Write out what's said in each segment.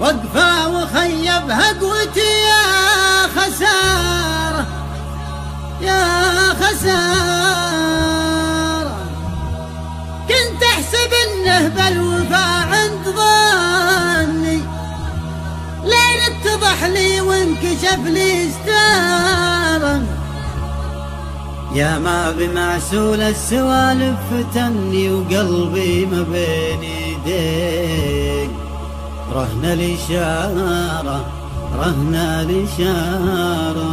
وقفة وخيبها قوتي يا خسارة يا خسارة. كنت أحسب إنه بالوفا عند ظني، لين اتضح لي وانكشف لي ستارا. يا ما بمعسول السوالف فتني وقلبي ما بين يديك، رهن الإشارة رهن الإشارة.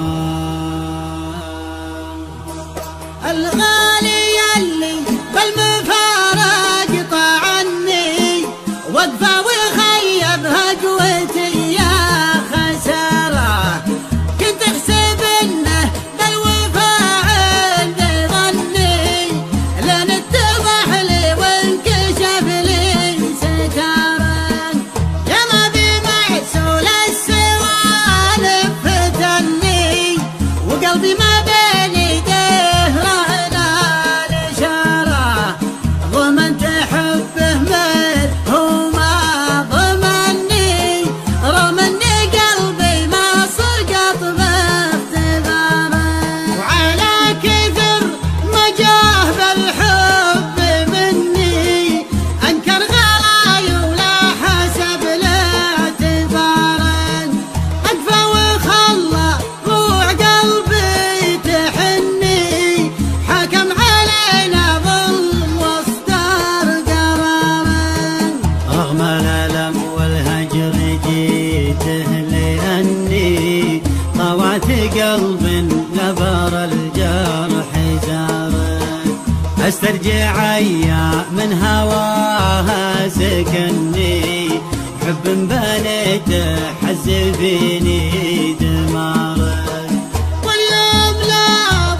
الغالي يلي بالمفارق طعني، وقفة وخيبها قوتي يا خسارة. كنت احسب انه بالوفا عند ظني، لين اتضح لي وانكشف لي ستارا. يا ما بمعسول السوالف فتني، وقلبي ما بين يديه رهن الإشارة. ضمنت حبه مثل هو ما ضمني، رمني قلبي ما سقط باختباره. وعلى كثر ما جاه بالحب مني، انكر غلاي ولا حسب الاعتبار. اكفى وخلى روح قلبي تحني، حكم علينا ظلم واصدر قراره. رغم الألم والهجر جيته لأني طوعت قلب نبر الجرح زاره. استرجع أيام من هواها سكني، حب بنيته حز فيني دماره. واليوم لا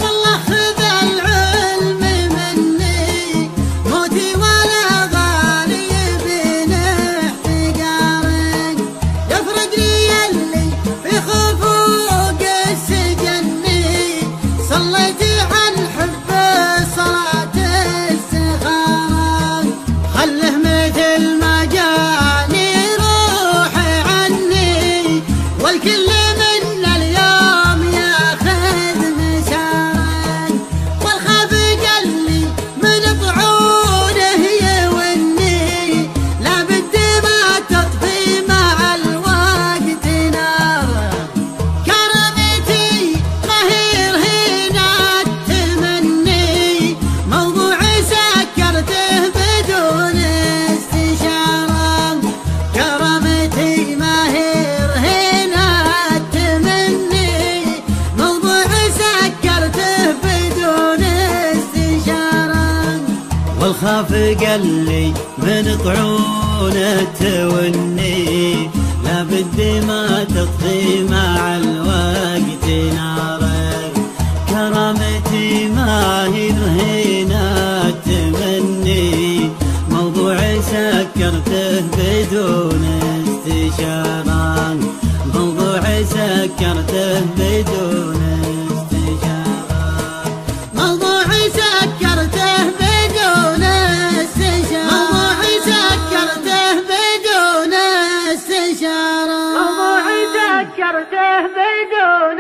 والله خذ العلم مني، موتي ولا غالي بين احتقارك. يفرق لي يلي في خفوق السجني، صليتي عن حب صلاة استخارة. خله مثل ما جاني روحي عني، والكل من اليوم ياخذ مسارك. والخاف قلبي من طعونه يوني، لابد ما تطفي مع الوقت ناره. كرامتي قهير هنا التمني، موضوع سكرته بدون استشارة. كرامتي ماهر هنا التمني، موضوع سكرته بدون استشارة. والخاف قلي من طعونه توني، لابد ما تطفي مع الوقت نارك. كرامتي ماهر هنا التمني، موضوع سكرته بدون استشارة. موضوع سكرته بدون استشارة. موضوع سكرته بدون استشارة. موضوع سكرته بدون استشارة. موضوع سكرته بدون